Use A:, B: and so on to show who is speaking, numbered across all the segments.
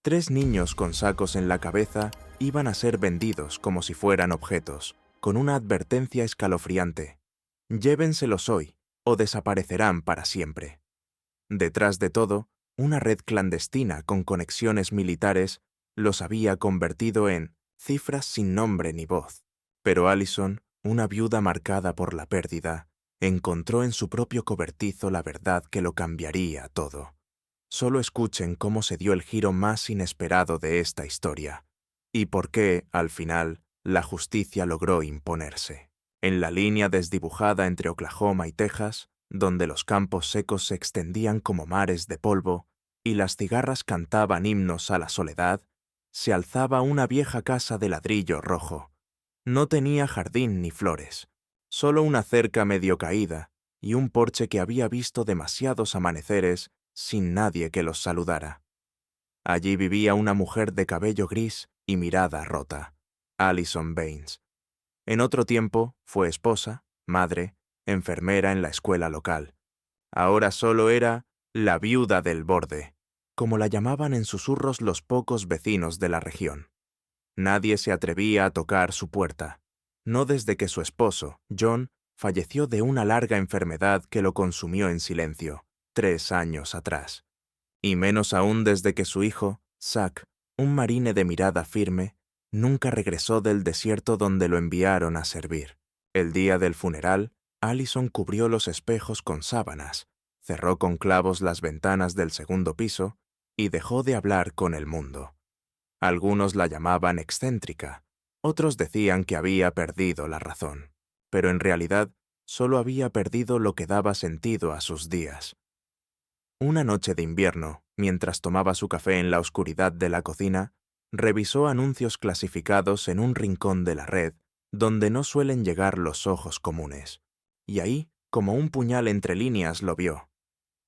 A: 3 niños con sacos en la cabeza iban a ser vendidos como si fueran objetos, con una advertencia escalofriante. Llévenselos hoy, o desaparecerán para siempre. Detrás de todo, una red clandestina con conexiones militares los había convertido en cifras sin nombre ni voz. Pero Allison, una viuda marcada por la pérdida, encontró en su propio cobertizo la verdad que lo cambiaría todo. Solo escuchen cómo se dio el giro más inesperado de esta historia, y por qué, al final, la justicia logró imponerse. En la línea desdibujada entre Oklahoma y Texas, donde los campos secos se extendían como mares de polvo y las cigarras cantaban himnos a la soledad, se alzaba una vieja casa de ladrillo rojo. No tenía jardín ni flores, solo una cerca medio caída y un porche que había visto demasiados amaneceres sin nadie que los saludara. Allí vivía una mujer de cabello gris y mirada rota, Allison Baines. En otro tiempo fue esposa, madre, enfermera en la escuela local. Ahora solo era la viuda del borde, como la llamaban en susurros los pocos vecinos de la región. Nadie se atrevía a tocar su puerta, no desde que su esposo, John, falleció de una larga enfermedad que lo consumió en silencio, 3 años atrás. Y menos aún desde que su hijo, Zach, un marine de mirada firme, nunca regresó del desierto donde lo enviaron a servir. El día del funeral, Allison cubrió los espejos con sábanas, cerró con clavos las ventanas del segundo piso y dejó de hablar con el mundo. Algunos la llamaban excéntrica, otros decían que había perdido la razón, pero en realidad solo había perdido lo que daba sentido a sus días. Una noche de invierno, mientras tomaba su café en la oscuridad de la cocina, revisó anuncios clasificados en un rincón de la red donde no suelen llegar los ojos comunes. Y ahí, como un puñal entre líneas, lo vio.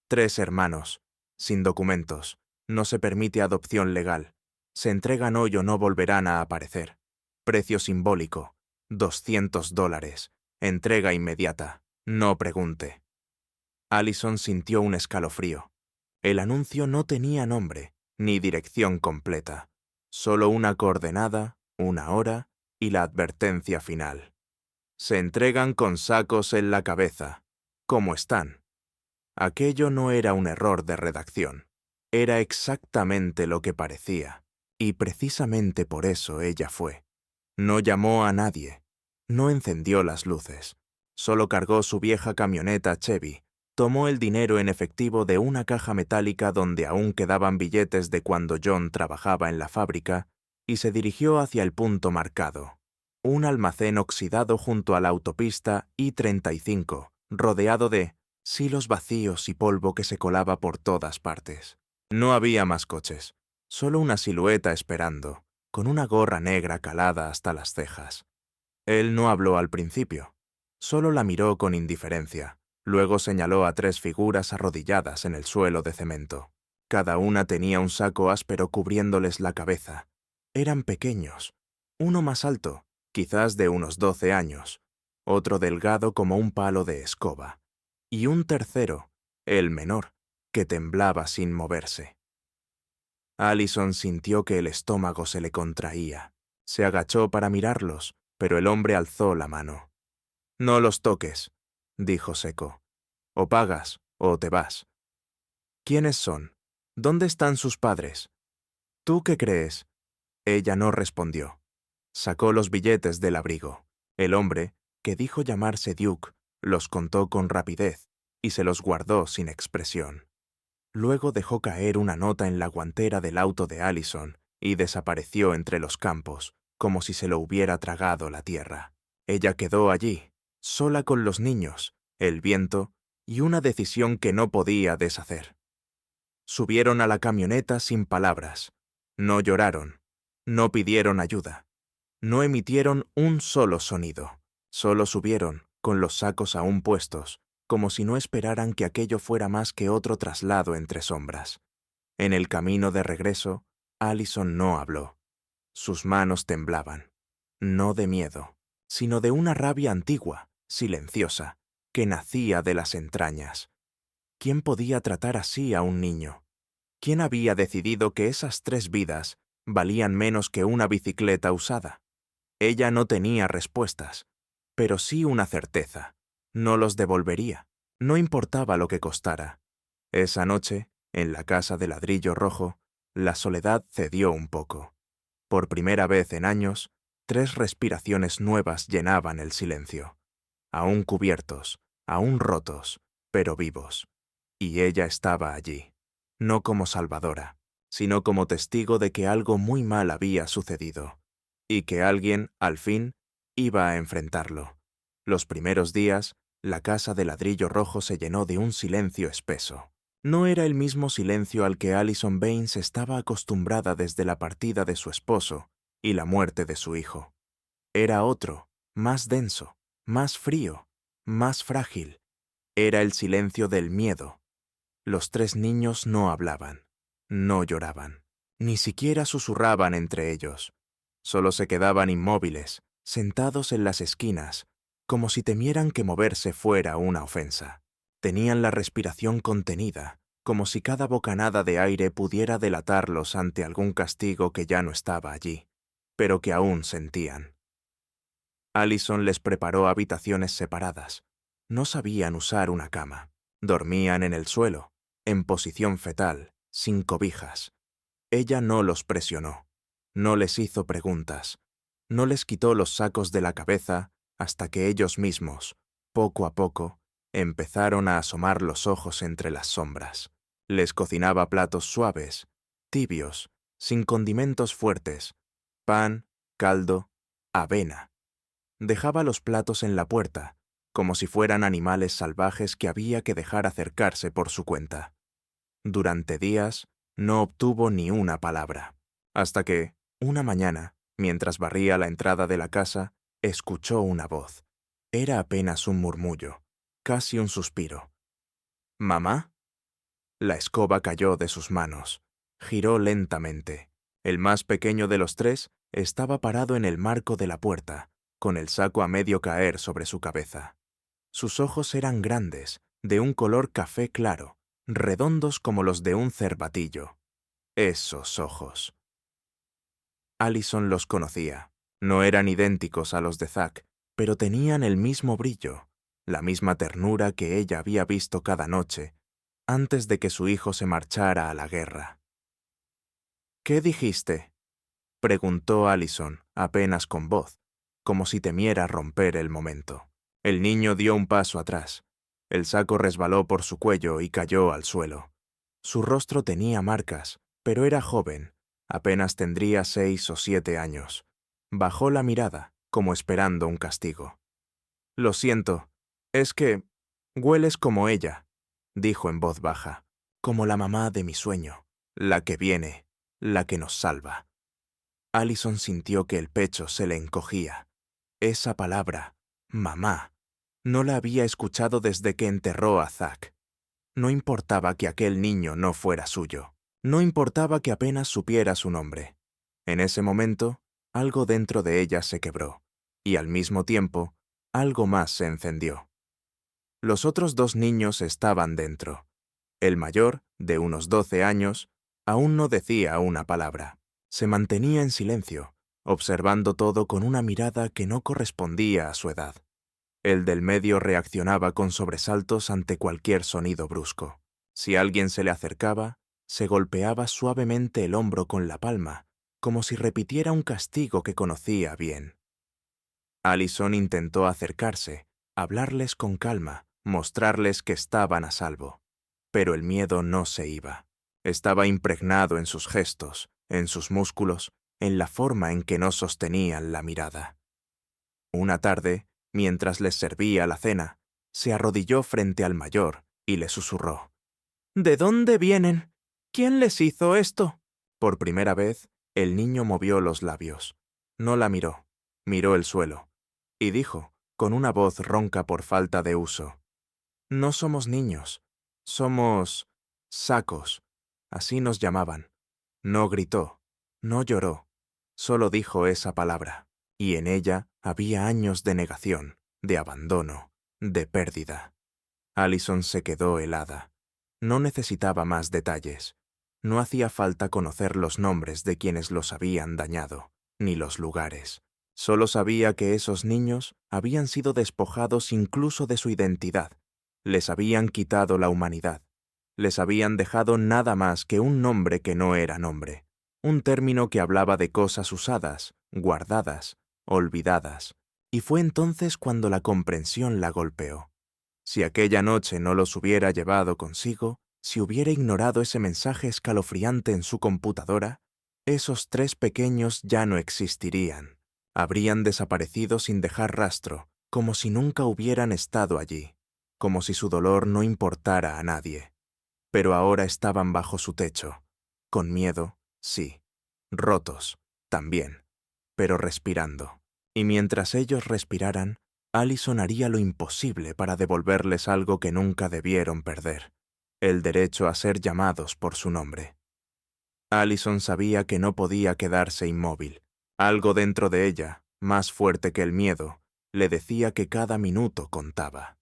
A: 3 hermanos, sin documentos, no se permite adopción legal, se entregan hoy o no volverán a aparecer. Precio simbólico, $200, entrega inmediata, no pregunte. Allison sintió un escalofrío. El anuncio no tenía nombre, ni dirección completa, solo una coordenada, una hora y la advertencia final. Se entregan con sacos en la cabeza. ¿Cómo están? Aquello no era un error de redacción. Era exactamente lo que parecía, y precisamente por eso ella fue. No llamó a nadie, no encendió las luces, solo cargó su vieja camioneta Chevy, tomó el dinero en efectivo de una caja metálica donde aún quedaban billetes de cuando John trabajaba en la fábrica y se dirigió hacia el punto marcado, un almacén oxidado junto a la autopista I-35, rodeado de silos vacíos y polvo que se colaba por todas partes. No había más coches, solo una silueta esperando, con una gorra negra calada hasta las cejas. Él no habló al principio, solo la miró con indiferencia. Luego señaló a 3 figuras arrodilladas en el suelo de cemento. Cada una tenía un saco áspero cubriéndoles la cabeza. Eran pequeños, uno más alto, quizás de unos 12 años, otro delgado como un palo de escoba, y un tercero, el menor, que temblaba sin moverse. Allison sintió que el estómago se le contraía. Se agachó para mirarlos, pero el hombre alzó la mano. «No los toques», dijo seco. «O pagas, o te vas». «¿Quiénes son? ¿Dónde están sus padres? ¿Tú qué crees?» Ella no respondió. Sacó los billetes del abrigo. El hombre, que dijo llamarse Duke, los contó con rapidez y se los guardó sin expresión. Luego dejó caer una nota en la guantera del auto de Allison y desapareció entre los campos, como si se lo hubiera tragado la tierra. Ella quedó allí, sola con los niños, el viento y una decisión que no podía deshacer. Subieron a la camioneta sin palabras. No lloraron, no pidieron ayuda, no emitieron un solo sonido. Solo subieron, con los sacos aún puestos, como si no esperaran que aquello fuera más que otro traslado entre sombras. En el camino de regreso, Allison no habló. Sus manos temblaban, no de miedo, sino de una rabia antigua, silenciosa, que nacía de las entrañas. ¿Quién podía tratar así a un niño? ¿Quién había decidido que esas 3 vidas valían menos que una bicicleta usada? Ella no tenía respuestas, pero sí una certeza. No los devolvería. No importaba lo que costara. Esa noche, en la casa de ladrillo rojo, la soledad cedió un poco. Por primera vez en años, 3 respiraciones nuevas llenaban el silencio. Aún cubiertos, aún rotos, pero vivos. Y ella estaba allí, no como salvadora, sino como testigo de que algo muy mal había sucedido, y que alguien, al fin, iba a enfrentarlo. Los primeros días, la casa de ladrillo rojo se llenó de un silencio espeso. No era el mismo silencio al que Allison Baines estaba acostumbrada desde la partida de su esposo y la muerte de su hijo. Era otro, más denso, más frío, más frágil. Era el silencio del miedo. Los 3 niños no hablaban, no lloraban, ni siquiera susurraban entre ellos. Solo se quedaban inmóviles, sentados en las esquinas, como si temieran que moverse fuera una ofensa. Tenían la respiración contenida, como si cada bocanada de aire pudiera delatarlos ante algún castigo que ya no estaba allí, pero que aún sentían. Allison les preparó habitaciones separadas. No sabían usar una cama. Dormían en el suelo, en posición fetal, sin cobijas. Ella no los presionó, no les hizo preguntas, no les quitó los sacos de la cabeza hasta que ellos mismos, poco a poco, empezaron a asomar los ojos entre las sombras. Les cocinaba platos suaves, tibios, sin condimentos fuertes, pan, caldo, avena. Dejaba los platos en la puerta, como si fueran animales salvajes que había que dejar acercarse por su cuenta. Durante días no obtuvo ni una palabra, hasta que, una mañana, mientras barría la entrada de la casa, escuchó una voz. Era apenas un murmullo, casi un suspiro. ¿Mamá? La escoba cayó de sus manos. Giró lentamente. El más pequeño de los 3 estaba parado en el marco de la puerta, con el saco a medio caer sobre su cabeza. Sus ojos eran grandes, de un color café claro, redondos como los de un cervatillo. Esos ojos. Allison los conocía. No eran idénticos a los de Zack, pero tenían el mismo brillo, la misma ternura que ella había visto cada noche, antes de que su hijo se marchara a la guerra. ¿Qué dijiste?, preguntó Allison, apenas con voz, como si temiera romper el momento. El niño dio un paso atrás. El saco resbaló por su cuello y cayó al suelo. Su rostro tenía marcas, pero era joven, apenas tendría 6 o 7 años. Bajó la mirada, como esperando un castigo. «Lo siento, es que hueles como ella», dijo en voz baja, «como la mamá de mi sueño, la que viene, la que nos salva». Allison sintió que el pecho se le encogía. Esa palabra, mamá, no la había escuchado desde que enterró a Zack. No importaba que aquel niño no fuera suyo. No importaba que apenas supiera su nombre. En ese momento, algo dentro de ella se quebró, y al mismo tiempo, algo más se encendió. Los otros 2 niños estaban dentro. El mayor, de unos 12 años, aún no decía una palabra. Se mantenía en silencio, observando todo con una mirada que no correspondía a su edad. El del medio reaccionaba con sobresaltos ante cualquier sonido brusco. Si alguien se le acercaba, se golpeaba suavemente el hombro con la palma, como si repitiera un castigo que conocía bien. Allison intentó acercarse, hablarles con calma, mostrarles que estaban a salvo. Pero el miedo no se iba. Estaba impregnado en sus gestos, en sus músculos, en la forma en que no sostenían la mirada. Una tarde, mientras les servía la cena, se arrodilló frente al mayor y le susurró. «¿De dónde vienen? ¿Quién les hizo esto?» Por primera vez, el niño movió los labios. No la miró, miró el suelo, y dijo, con una voz ronca por falta de uso, «No somos niños, somos sacos», así nos llamaban. No gritó, no lloró, solo dijo esa palabra, y en ella había años de negación, de abandono, de pérdida. Allison se quedó helada. No necesitaba más detalles. No hacía falta conocer los nombres de quienes los habían dañado, ni los lugares. Solo sabía que esos niños habían sido despojados incluso de su identidad. Les habían quitado la humanidad. Les habían dejado nada más que un nombre que no era nombre. Un término que hablaba de cosas usadas, guardadas, olvidadas. Y fue entonces cuando la comprensión la golpeó. Si aquella noche no los hubiera llevado consigo, si hubiera ignorado ese mensaje escalofriante en su computadora, esos 3 pequeños ya no existirían. Habrían desaparecido sin dejar rastro, como si nunca hubieran estado allí, como si su dolor no importara a nadie. Pero ahora estaban bajo su techo, con miedo, sí, rotos, también, pero respirando. Y mientras ellos respiraran, Allison haría lo imposible para devolverles algo que nunca debieron perder, el derecho a ser llamados por su nombre. Allison sabía que no podía quedarse inmóvil. Algo dentro de ella, más fuerte que el miedo, le decía que cada minuto contaba.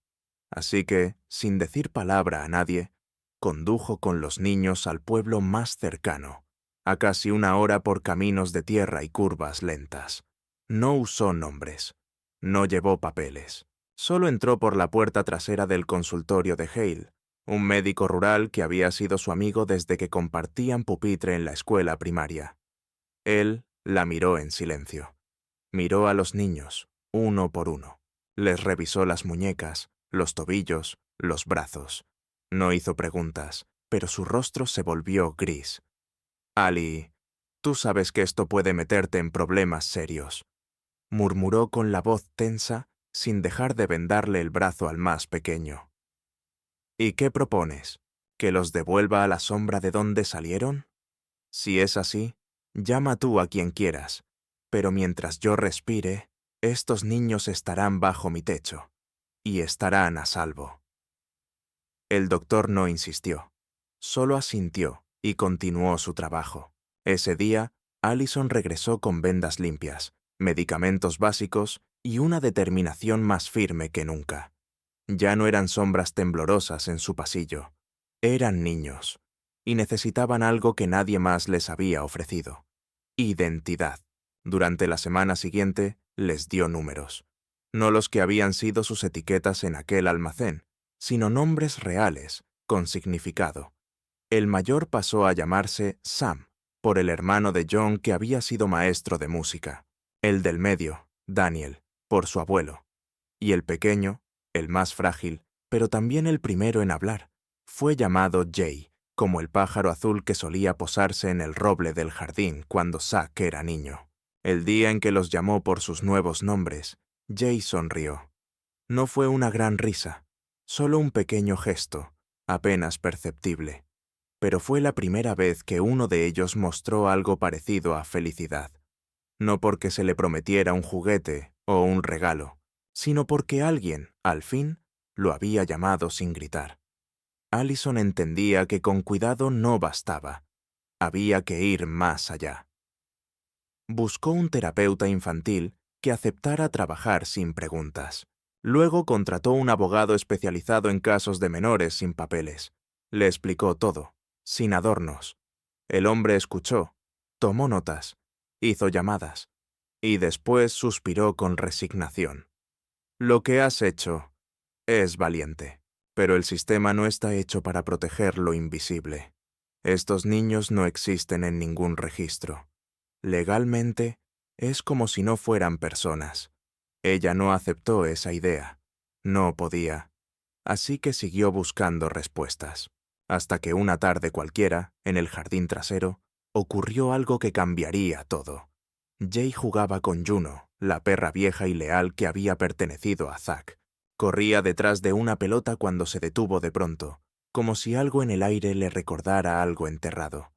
A: Así que, sin decir palabra a nadie, condujo con los niños al pueblo más cercano, a casi 1 hora por caminos de tierra y curvas lentas. No usó nombres. No llevó papeles. Solo entró por la puerta trasera del consultorio de Hale, un médico rural que había sido su amigo desde que compartían pupitre en la escuela primaria. Él la miró en silencio. Miró a los niños, uno por uno. Les revisó las muñecas, los tobillos, los brazos. No hizo preguntas, pero su rostro se volvió gris. «Ali, tú sabes que esto puede meterte en problemas serios», murmuró con la voz tensa, sin dejar de vendarle el brazo al más pequeño. «¿Y qué propones? ¿Que los devuelva a la sombra de donde salieron? Si es así, llama tú a quien quieras, pero mientras yo respire, estos niños estarán bajo mi techo, y estarán a salvo». El doctor no insistió, solo asintió y continuó su trabajo. Ese día, Allison regresó con vendas limpias, medicamentos básicos y una determinación más firme que nunca. Ya no eran sombras temblorosas en su pasillo, eran niños, y necesitaban algo que nadie más les había ofrecido: identidad. Durante la semana siguiente les dio números, no los que habían sido sus etiquetas en aquel almacén, sino nombres reales, con significado. El mayor pasó a llamarse Sam, por el hermano de John que había sido maestro de música. El del medio, Daniel, por su abuelo. Y el pequeño, el más frágil, pero también el primero en hablar, fue llamado Jay, como el pájaro azul que solía posarse en el roble del jardín cuando Zack era niño. El día en que los llamó por sus nuevos nombres, Jay sonrió. No fue una gran risa, solo un pequeño gesto, apenas perceptible. Pero fue la primera vez que uno de ellos mostró algo parecido a felicidad. No porque se le prometiera un juguete o un regalo, sino porque alguien, al fin, lo había llamado sin gritar. Allison entendía que con cuidado no bastaba. Había que ir más allá. Buscó un terapeuta infantil que aceptara trabajar sin preguntas. Luego contrató un abogado especializado en casos de menores sin papeles. Le explicó todo, sin adornos. El hombre escuchó, tomó notas, hizo llamadas, y después suspiró con resignación. «Lo que has hecho es valiente, pero el sistema no está hecho para proteger lo invisible. Estos niños no existen en ningún registro. Legalmente, es como si no fueran personas». Ella no aceptó esa idea. No podía. Así que siguió buscando respuestas. Hasta que una tarde cualquiera, en el jardín trasero, ocurrió algo que cambiaría todo. Jay jugaba con Juno, la perra vieja y leal que había pertenecido a Zack. Corría detrás de una pelota cuando se detuvo de pronto, como si algo en el aire le recordara algo enterrado.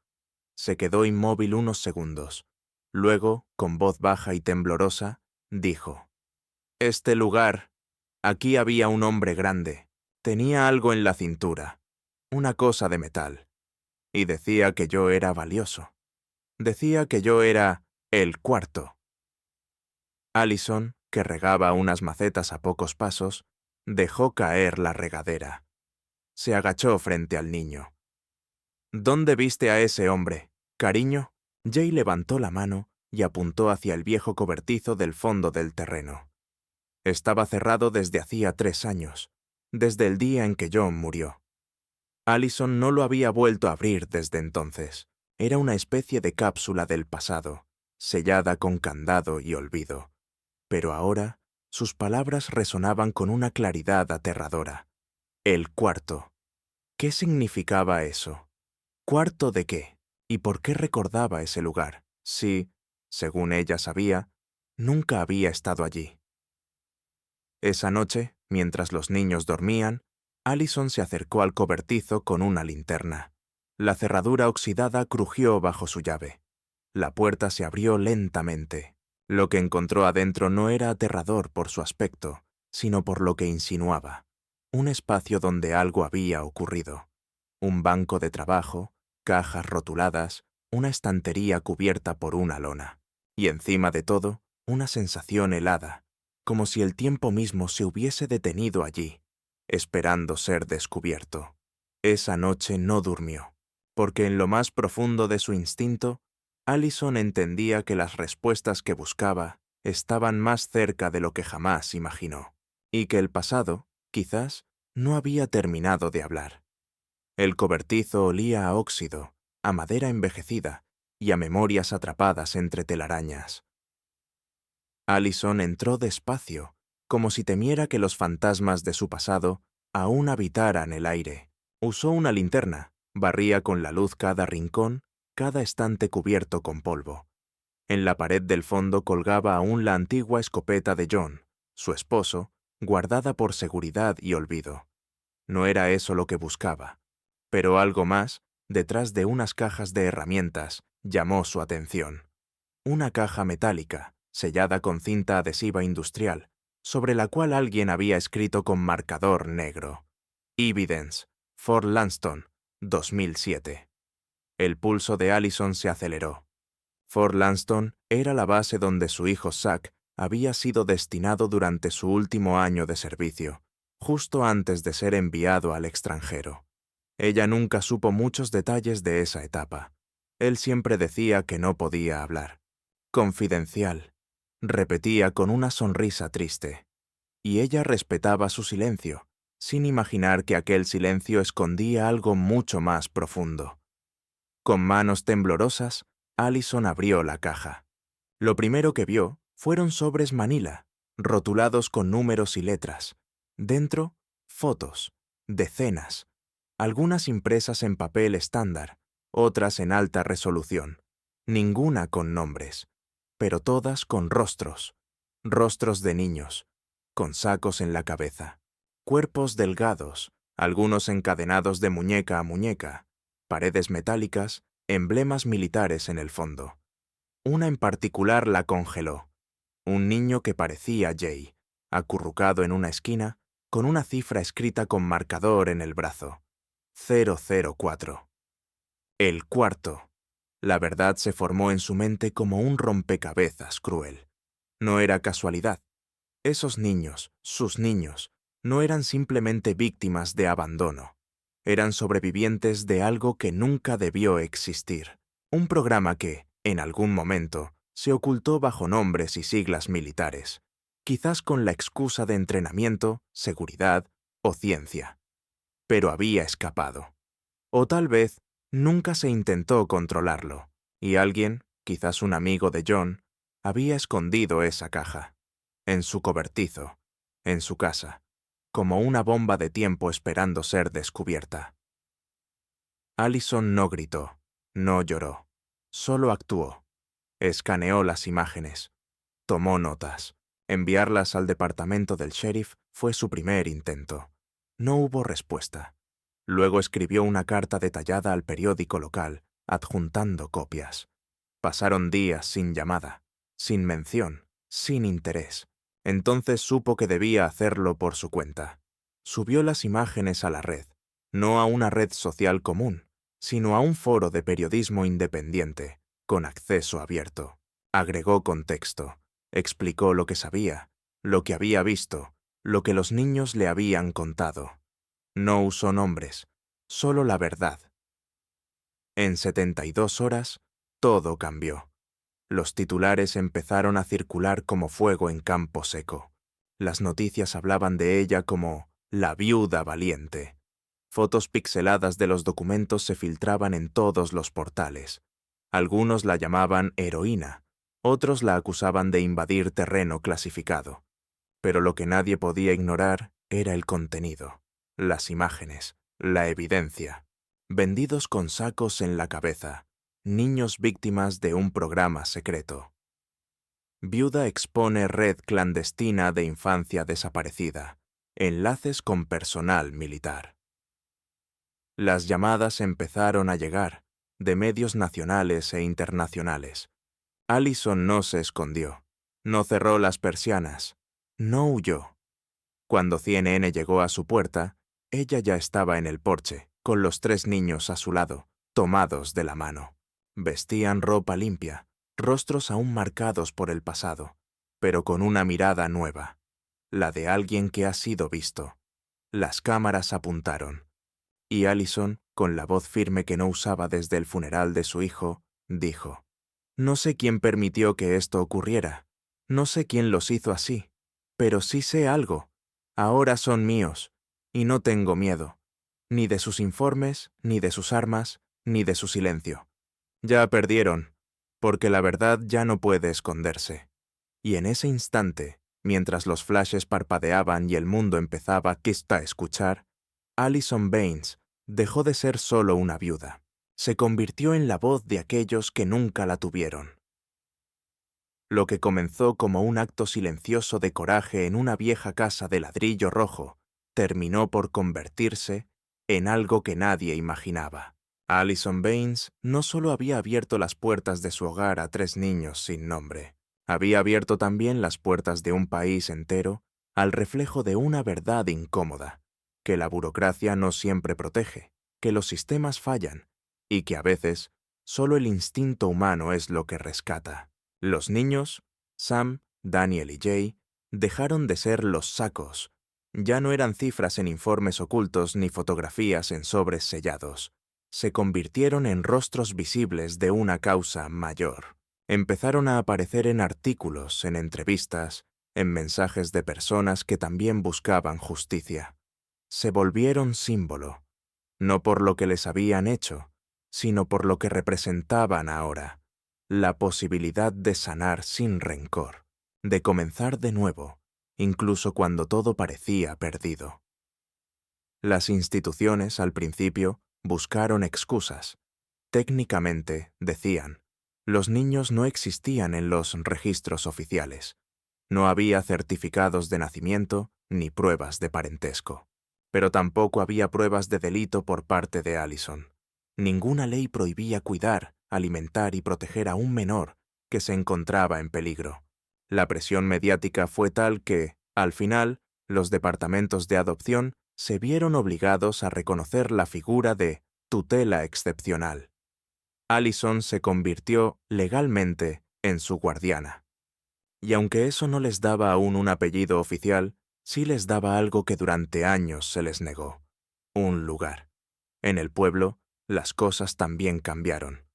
A: Se quedó inmóvil unos segundos. Luego, con voz baja y temblorosa, dijo: «Este lugar, aquí había un hombre grande. Tenía algo en la cintura, una cosa de metal. Y decía que yo era valioso. Decía que yo era el cuarto». Allison, que regaba unas macetas a pocos pasos, dejó caer la regadera. Se agachó frente al niño. ¿Dónde viste a ese hombre, cariño? Jay levantó la mano y apuntó hacia el viejo cobertizo del fondo del terreno. Estaba cerrado desde hacía 3 años, desde el día en que John murió. Allison no lo había vuelto a abrir desde entonces. Era una especie de cápsula del pasado, sellada con candado y olvido. Pero ahora, sus palabras resonaban con una claridad aterradora. El cuarto. ¿Qué significaba eso? ¿Cuarto de qué? ¿Y por qué recordaba ese lugar? Si, según ella sabía, nunca había estado allí. Esa noche, mientras los niños dormían, Allison se acercó al cobertizo con una linterna. La cerradura oxidada crujió bajo su llave. La puerta se abrió lentamente. Lo que encontró adentro no era aterrador por su aspecto, sino por lo que insinuaba. Un espacio donde algo había ocurrido. Un banco de trabajo, cajas rotuladas, una estantería cubierta por una lona. Y encima de todo, una sensación helada, como si el tiempo mismo se hubiese detenido allí, esperando ser descubierto. Esa noche no durmió, porque en lo más profundo de su instinto, Allison entendía que las respuestas que buscaba estaban más cerca de lo que jamás imaginó, y que el pasado, quizás, no había terminado de hablar. El cobertizo olía a óxido, a madera envejecida y a memorias atrapadas entre telarañas. Allison entró despacio, como si temiera que los fantasmas de su pasado aún habitaran el aire. Usó una linterna, barría con la luz cada rincón, cada estante cubierto con polvo. En la pared del fondo colgaba aún la antigua escopeta de John, su esposo, guardada por seguridad y olvido. No era eso lo que buscaba, pero algo más, detrás de unas cajas de herramientas, llamó su atención. Una caja metálica, sellada con cinta adhesiva industrial, sobre la cual alguien había escrito con marcador negro. Evidence, Fort Lanston, 2007. El pulso de Allison se aceleró. Fort Lanston era la base donde su hijo Zack había sido destinado durante su último año de servicio, justo antes de ser enviado al extranjero. Ella nunca supo muchos detalles de esa etapa. Él siempre decía que no podía hablar. Confidencial, repetía con una sonrisa triste. Y ella respetaba su silencio, sin imaginar que aquel silencio escondía algo mucho más profundo. Con manos temblorosas, Allison abrió la caja. Lo primero que vio fueron sobres manila, rotulados con números y letras. Dentro, fotos, decenas, algunas impresas en papel estándar, otras en alta resolución, ninguna con nombres, pero todas con rostros, rostros de niños, con sacos en la cabeza, cuerpos delgados, algunos encadenados de muñeca a muñeca, paredes metálicas, emblemas militares en el fondo. Una en particular la congeló. Un niño que parecía Jay, acurrucado en una esquina, con una cifra escrita con marcador en el brazo. 004. El cuarto. La verdad se formó en su mente como un rompecabezas cruel. No era casualidad. Esos niños, sus niños, no eran simplemente víctimas de abandono. Eran sobrevivientes de algo que nunca debió existir. Un programa que, en algún momento, se ocultó bajo nombres y siglas militares, quizás con la excusa de entrenamiento, seguridad o ciencia. Pero había escapado. O tal vez nunca se intentó controlarlo, y alguien, quizás un amigo de John, había escondido esa caja, en su cobertizo, en su casa, como una bomba de tiempo esperando ser descubierta. Allison no gritó, no lloró, solo actuó. Escaneó las imágenes, tomó notas. Enviarlas al departamento del sheriff fue su primer intento. No hubo respuesta. Luego escribió una carta detallada al periódico local, adjuntando copias. Pasaron días sin llamada, sin mención, sin interés. Entonces supo que debía hacerlo por su cuenta. Subió las imágenes a la red, no a una red social común, sino a un foro de periodismo independiente, con acceso abierto. Agregó contexto, explicó lo que sabía, lo que había visto, lo que los niños le habían contado. No usó nombres, solo la verdad. En 72 horas, todo cambió. Los titulares empezaron a circular como fuego en campo seco. Las noticias hablaban de ella como la viuda valiente. Fotos pixeladas de los documentos se filtraban en todos los portales. Algunos la llamaban heroína, otros la acusaban de invadir terreno clasificado. Pero lo que nadie podía ignorar era el contenido, las imágenes, la evidencia. Vendidos con sacos en la cabeza, niños víctimas de un programa secreto. Viuda expone red clandestina de infancia desaparecida, enlaces con personal militar. Las llamadas empezaron a llegar, de medios nacionales e internacionales. Allison no se escondió, no cerró las persianas, no huyó. Cuando CNN llegó a su puerta, ella ya estaba en el porche, con los 3 niños a su lado, tomados de la mano. Vestían ropa limpia, rostros aún marcados por el pasado, pero con una mirada nueva, la de alguien que ha sido visto. Las cámaras apuntaron, y Allison, con la voz firme que no usaba desde el funeral de su hijo, dijo: «No sé quién permitió que esto ocurriera, no sé quién los hizo así, pero sí sé algo. Ahora son míos, y no tengo miedo, ni de sus informes, ni de sus armas, ni de su silencio. Ya perdieron, porque la verdad ya no puede esconderse». Y en ese instante, mientras los flashes parpadeaban y el mundo empezaba a escuchar, Allison Baines dejó de ser solo una viuda. Se convirtió en la voz de aquellos que nunca la tuvieron. Lo que comenzó como un acto silencioso de coraje en una vieja casa de ladrillo rojo, terminó por convertirse en algo que nadie imaginaba. Allison Baines no solo había abierto las puertas de su hogar a 3 niños sin nombre, había abierto también las puertas de un país entero al reflejo de una verdad incómoda, que la burocracia no siempre protege, que los sistemas fallan y que a veces solo el instinto humano es lo que rescata. Los niños, Sam, Daniel y Jay, dejaron de ser los sacos. Ya no eran cifras en informes ocultos ni fotografías en sobres sellados. Se convirtieron en rostros visibles de una causa mayor. Empezaron a aparecer en artículos, en entrevistas, en mensajes de personas que también buscaban justicia. Se volvieron símbolo, no por lo que les habían hecho, sino por lo que representaban ahora. La posibilidad de sanar sin rencor, de comenzar de nuevo, incluso cuando todo parecía perdido. Las instituciones, al principio, buscaron excusas. Técnicamente, decían, los niños no existían en los registros oficiales. No había certificados de nacimiento ni pruebas de parentesco. Pero tampoco había pruebas de delito por parte de Allison. Ninguna ley prohibía cuidar, alimentar y proteger a un menor que se encontraba en peligro. La presión mediática fue tal que, al final, los departamentos de adopción se vieron obligados a reconocer la figura de tutela excepcional. Allison se convirtió legalmente en su guardiana. Y aunque eso no les daba aún un apellido oficial, sí les daba algo que durante años se les negó: un lugar. En el pueblo, las cosas también cambiaron.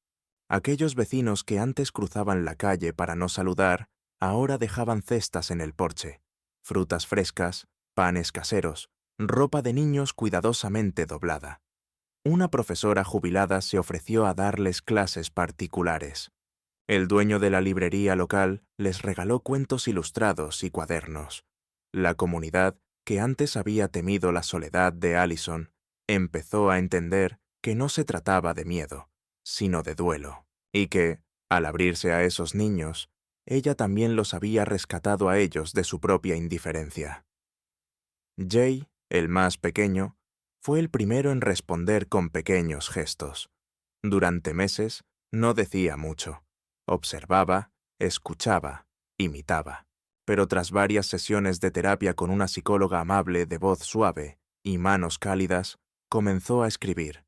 A: Aquellos vecinos que antes cruzaban la calle para no saludar, ahora dejaban cestas en el porche, frutas frescas, panes caseros, ropa de niños cuidadosamente doblada. Una profesora jubilada se ofreció a darles clases particulares. El dueño de la librería local les regaló cuentos ilustrados y cuadernos. La comunidad, que antes había temido la soledad de Allison, empezó a entender que no se trataba de miedo, sino de duelo, y que, al abrirse a esos niños, ella también los había rescatado a ellos de su propia indiferencia. Jay, el más pequeño, fue el primero en responder con pequeños gestos. Durante meses no decía mucho. Observaba, escuchaba, imitaba. Pero tras varias sesiones de terapia con una psicóloga amable de voz suave y manos cálidas, comenzó a escribir.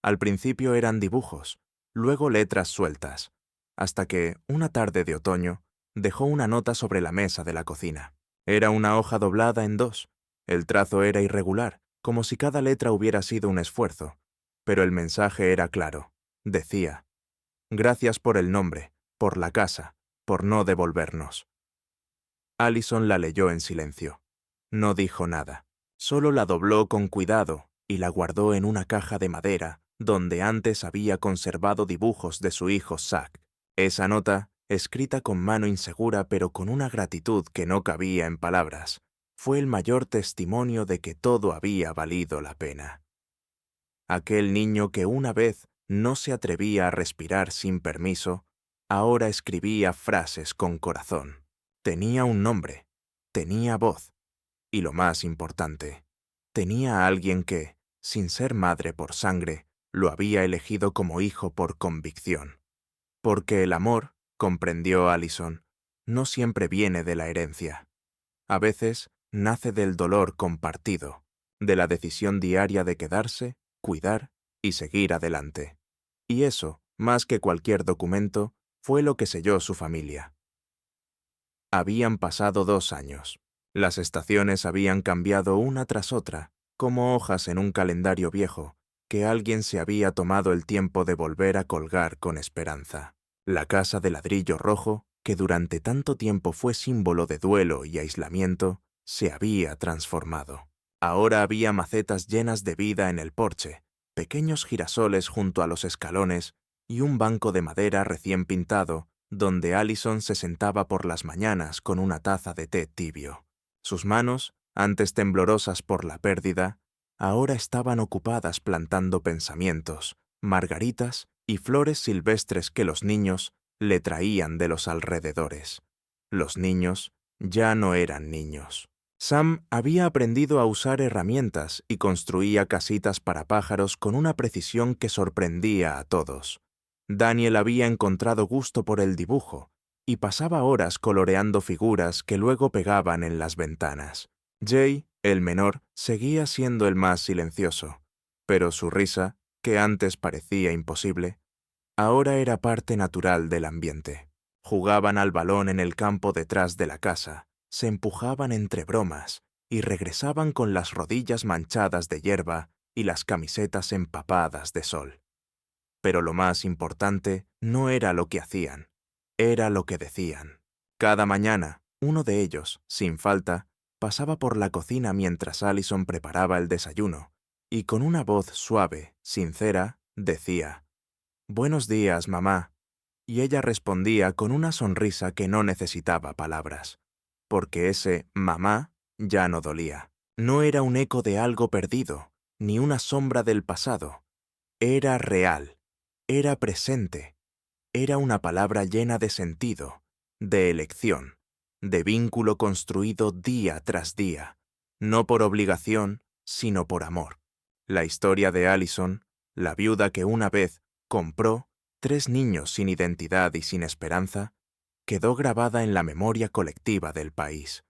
A: Al principio eran dibujos, luego letras sueltas, hasta que, una tarde de otoño, dejó una nota sobre la mesa de la cocina. Era una hoja doblada en 2. El trazo era irregular, como si cada letra hubiera sido un esfuerzo, pero el mensaje era claro. decía. Gracias por el nombre, por la casa, por no devolvernos. Allison la leyó en silencio. No dijo nada. Solo la dobló con cuidado y la guardó en una caja de madera donde antes había conservado dibujos de su hijo Zack. Esa nota, escrita con mano insegura pero con una gratitud que no cabía en palabras, fue el mayor testimonio de que todo había valido la pena. Aquel niño que una vez no se atrevía a respirar sin permiso, ahora escribía frases con corazón. Tenía un nombre, tenía voz, y lo más importante, tenía a alguien que, sin ser madre por sangre, lo había elegido como hijo por convicción. Porque el amor, comprendió Allison, no siempre viene de la herencia. A veces nace del dolor compartido, de la decisión diaria de quedarse, cuidar y seguir adelante. Y eso, más que cualquier documento, fue lo que selló su familia. Habían pasado 2 años. Las estaciones habían cambiado una tras otra, como hojas en un calendario viejo, que alguien se había tomado el tiempo de volver a colgar con esperanza. La casa de ladrillo rojo, que durante tanto tiempo fue símbolo de duelo y aislamiento, se había transformado. Ahora había macetas llenas de vida en el porche, pequeños girasoles junto a los escalones y un banco de madera recién pintado, donde Allison se sentaba por las mañanas con una taza de té tibio. Sus manos, antes temblorosas por la pérdida, ahora estaban ocupadas plantando pensamientos, margaritas y flores silvestres que los niños le traían de los alrededores. Los niños ya no eran niños. Sam había aprendido a usar herramientas y construía casitas para pájaros con una precisión que sorprendía a todos. Daniel había encontrado gusto por el dibujo y pasaba horas coloreando figuras que luego pegaban en las ventanas. Jay, el menor, seguía siendo el más silencioso, pero su risa, que antes parecía imposible, ahora era parte natural del ambiente. Jugaban al balón en el campo detrás de la casa, se empujaban entre bromas y regresaban con las rodillas manchadas de hierba y las camisetas empapadas de sol. Pero lo más importante no era lo que hacían, era lo que decían. Cada mañana, uno de ellos, sin falta, pasaba por la cocina mientras Allison preparaba el desayuno, y con una voz suave, sincera, decía: «Buenos días, mamá», y ella respondía con una sonrisa que no necesitaba palabras, porque ese «mamá» ya no dolía. No era un eco de algo perdido, ni una sombra del pasado. Era real, era presente, era una palabra llena de sentido, de elección, de vínculo construido día tras día, no por obligación, sino por amor. La historia de Allison, la viuda que una vez compró 3 niños sin identidad y sin esperanza, quedó grabada en la memoria colectiva del país.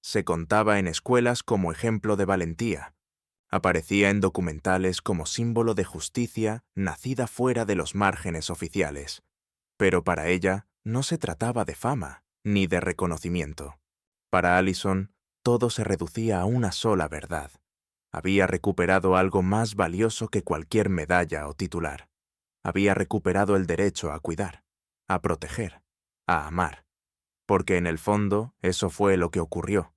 A: Se contaba en escuelas como ejemplo de valentía. Aparecía en documentales como símbolo de justicia nacida fuera de los márgenes oficiales. Pero para ella no se trataba de fama ni de reconocimiento. Para Allison, todo se reducía a una sola verdad. Había recuperado algo más valioso que cualquier medalla o titular. Había recuperado el derecho a cuidar, a proteger, a amar. Porque en el fondo eso fue lo que ocurrió.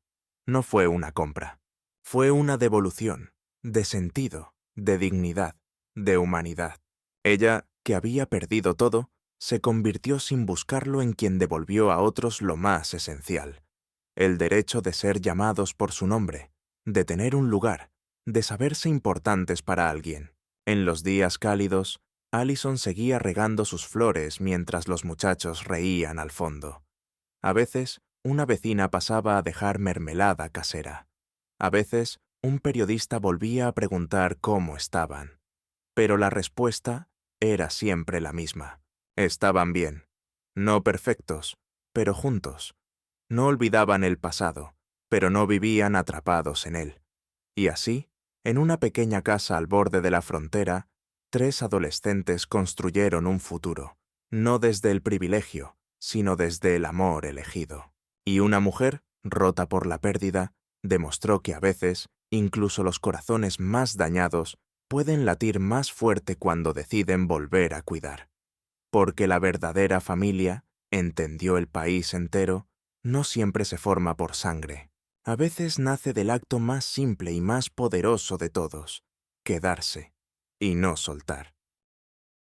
A: No fue una compra. Fue una devolución, de sentido, de dignidad, de humanidad. Ella, que había perdido todo, se convirtió sin buscarlo en quien devolvió a otros lo más esencial: el derecho de ser llamados por su nombre, de tener un lugar, de saberse importantes para alguien. En los días cálidos, Allison seguía regando sus flores mientras los muchachos reían al fondo. A veces, una vecina pasaba a dejar mermelada casera. A veces, un periodista volvía a preguntar cómo estaban. Pero la respuesta era siempre la misma. Estaban bien. No perfectos, pero juntos. No olvidaban el pasado, pero no vivían atrapados en él. Y así, en una pequeña casa al borde de la frontera, 3 adolescentes construyeron un futuro, no desde el privilegio, sino desde el amor elegido. Y una mujer, rota por la pérdida, demostró que a veces, incluso los corazones más dañados, pueden latir más fuerte cuando deciden volver a cuidar. Porque la verdadera familia, entendió el país entero, no siempre se forma por sangre. A veces nace del acto más simple y más poderoso de todos, quedarse y no soltar.